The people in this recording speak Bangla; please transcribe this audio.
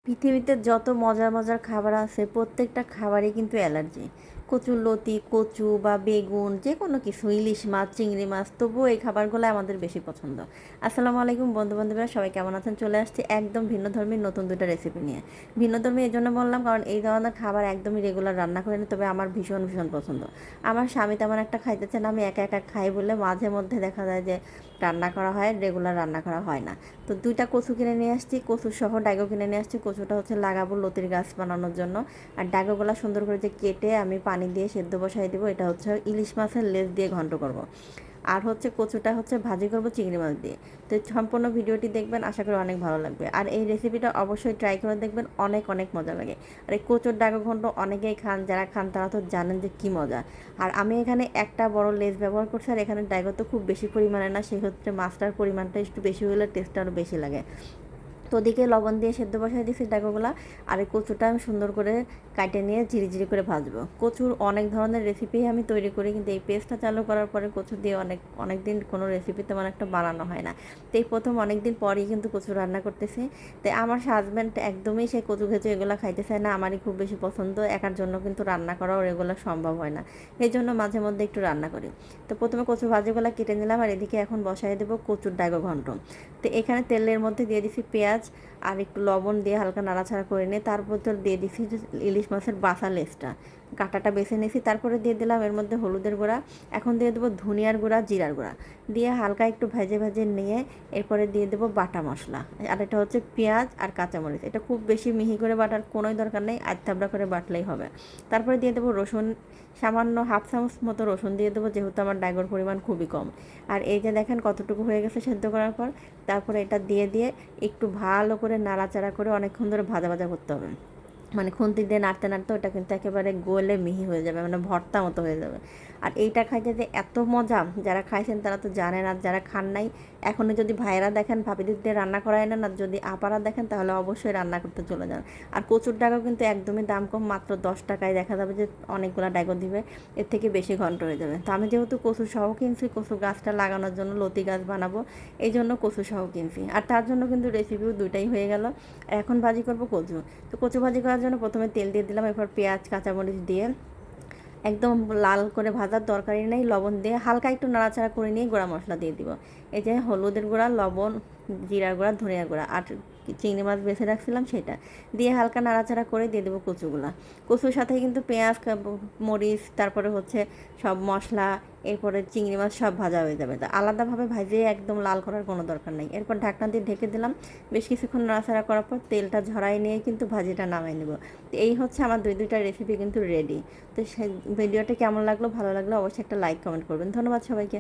পৃথিবীতে যত মজার মজার খাবার আছে প্রত্যেকটা খাবারই কিন্তু অ্যালার্জি। কচুরলতি, কচু বা বেগুন যে কোনো কিছু, ইলিশ মাছ, চিংড়ি মাছ, তবুও এই খাবারগুলো আমাদের বেশি পছন্দ। আসসালামু আলাইকুম বন্ধুবান্ধবরা, সবাই কেমন আছেন? চলে আসছি একদম ভিন্ন ধর্মীর নতুন দুটো রেসিপি নিয়ে। ভিন্ন ধর্মী এই জন্য বললাম কারণ এই ধরনের খাবার একদমই রেগুলার রান্না করি না, তবে আমার ভীষণ ভীষণ পছন্দ। আমার স্বামী তেমন একটা খাইতে চান, আমি একা একা খাই বলে মাঝে মধ্যে দেখা যায় যে রান্না করা হয়, রেগুলার রান্না করা হয় না। তো দুইটা কচু কিনে নিয়ে আসছি, কচু সহ ডাইগো কিনে নিয়ে আসছি। কচুটা হচ্ছে লাগাবো লতির গাছ বানানোর জন্য। আর ডাইগোগুলো সুন্দর করে যে কেটে আমি পানি দিয়ে সেদ্ধ বসাই দেবো। এটা হচ্ছে ইলিশ মাছের লেজ দিয়ে ঘন্ট করব। আর হচ্ছে কচুটা হচ্ছে ভাজি করব চিংড়ি মাছ দিয়ে। তো সম্পূর্ণ ভিডিওটি দেখবেন, আশা করি অনেক ভালো লাগবে। আর এই রেসিপিটা অবশ্যই ট্রাই করে দেখবেন, অনেক অনেক মজা লাগে। আর এই কচুর ডাগো ঘন্ট অনেকেই খান, যারা খান তারা তো জানেন যে কী মজা। আর আমি এখানে একটা বড় লেজ ব্যবহার করছি, আর এখানে ডাইগো তো খুব বেশি পরিমাণে না, সেক্ষেত্রে মাছটার পরিমাণটা একটু বেশি হলে টেস্টটা আরও বেশি লাগে। তো ওদিকে লবণ দিয়ে সেদ্ধ বসাই দিয়েছি ডাঁটাগুলো। আর এই কচুটা আমি সুন্দর করে কাটে নিয়ে ঝিরি করে ভাজবো। কচুর অনেক ধরনের রেসিপি আমি তৈরি করি, কিন্তু এই পেস্টটা চালু করার পরে কচু দিয়ে অনেক দিন কোনো রেসিপি তেমন একটা বানানো হয় না। তো এই প্রথম অনেক দিন পরেই কিন্তু কচু রান্না করতেছি। তাই আমার হাজব্যান্ড একদমই সে কচু খেচু এগুলো খাইতে চায় না, আমারই খুব বেশি পছন্দ। একার জন্য কিন্তু রান্না করাও এগুলো সম্ভব হয় না, এই জন্য মাঝে মধ্যে একটু রান্না করি। তো প্রথমে কচু ভাজিগুলো কেটে নিলাম, আর এদিকে এখন বসাই দেবো কচুর ডাইগো ঘন্ট। তো এখানে তেলের মধ্যে দিয়ে দিচ্ছি পেঁয়াজ আর একটু লবণ দিয়ে হালকা নাড়াচাড়া করে নিয়ে তারপর তো দিয়ে দিচ্ছি ইলিশ মাছের বাসা লেজটা, কাঁটাটা বেছে নিয়েছি। তারপরে দিয়ে দিলাম এর মধ্যে হলুদের গুঁড়া, এখন দিয়ে দেবো ধনিয়ার গুঁড়া, জিরার গুঁড়া দিয়ে হালকা একটু ভেজে নিয়ে এরপরে দিয়ে দেবো বাটা মশলা। আর এটা হচ্ছে পেঁয়াজ আর কাঁচামরিচ, এটা খুব বেশি মিহি করে বাটার কোনোই দরকার নেই, আধথাবড়া করে বাটলেই হবে। তারপরে দিয়ে দেবো রসুন, সামান্য হাফ চামচ মতো রসুন দিয়ে দেবো, যেহেতু আমার ডাইগোর পরিমাণ খুবই কম। আর এই যে দেখেন কতটুকু হয়ে গেছে সেদ্ধ করার পর। তারপরে এটা দিয়ে একটু ভালো করে নাড়াচাড়া করে অনেকক্ষণ ধরে ভাজা করতে হবে। মানে খুন্তি দিয়ে নাড়তে নাড়তে ওটা কিন্তু একেবারে গলে মিহি হয়ে যাবে, মানে ভর্তা মতো হয়ে যাবে। আর এইটা খাইতে যে এত মজা, যারা খাইছেন তারা তো জানেন, আর যারা খান নাই এখনও যদি ভাইয়েরা দেখেন ভাবিদের দিয়ে রান্না করায় না, আর যদি আপারা দেখেন তাহলে অবশ্যই রান্না করতে চলে যান। আর কচুর ডাগও কিন্তু একদমই দাম কম, মাত্র 10 টাকায় দেখা যাবে যে অনেকগুলো ডাগো দিবে, এর থেকে বেশি ঘন্ট হয়ে যাবে। তো আমি যেহেতু কচু সহ কিনছি, কচু গাছটা লাগানোর জন্য লতি গাছ বানাবো, এই জন্য কচু সহ কিনছি। আর তার জন্য কিন্তু রেসিপিও দুইটাই হয়ে গেল। এখন ভাজি করব কচু। তো কচু ভাজি করার জন্য প্রথমে তেল দিয়ে দিলাম, এরপর পেঁয়াজ কাঁচামরিচ দিয়ে একদম লাল করে ভাজার দরকারই নেই, লবণ দিয়ে হালকা একটু নাড়াচাড়া করে নিয়ে গুঁড়া মশলা দিয়ে দিব। এই যে হলুদের গুঁড়া, লবণ, জিরার গুঁড়া, ধনিয়ার গুঁড়া, আর চিংড়ি মাছ বেছে রাখছিলাম সেটা দিয়ে হালকা নাড়াচাড়া করে দিয়ে দেবো কচুগুলা। কচুর সাথে কিন্তু পেঁয়াজ, মরিচ, তারপরে হচ্ছে সব মশলা, এরপরে চিংড়ি মাছ সব ভাজা হয়ে যাবে। তো আলাদাভাবে ভাজিয়ে একদম লাল করার কোনো দরকার নেই। এরপর ঢাকনা দিয়ে ঢেকে দিলাম, বেশ কিছুক্ষণ নাড়াচাড়া করার পর তেলটা ঝরাই নিয়ে কিন্তু ভাজিটা নামাই নেব। তো এই হচ্ছে আমার দুইটা রেসিপি কিন্তু রেডি। তো সেই ভিডিওটা কেমন লাগলো, ভালো লাগলো অবশ্যই একটা লাইক কমেন্ট করবেন। ধন্যবাদ সবাইকে।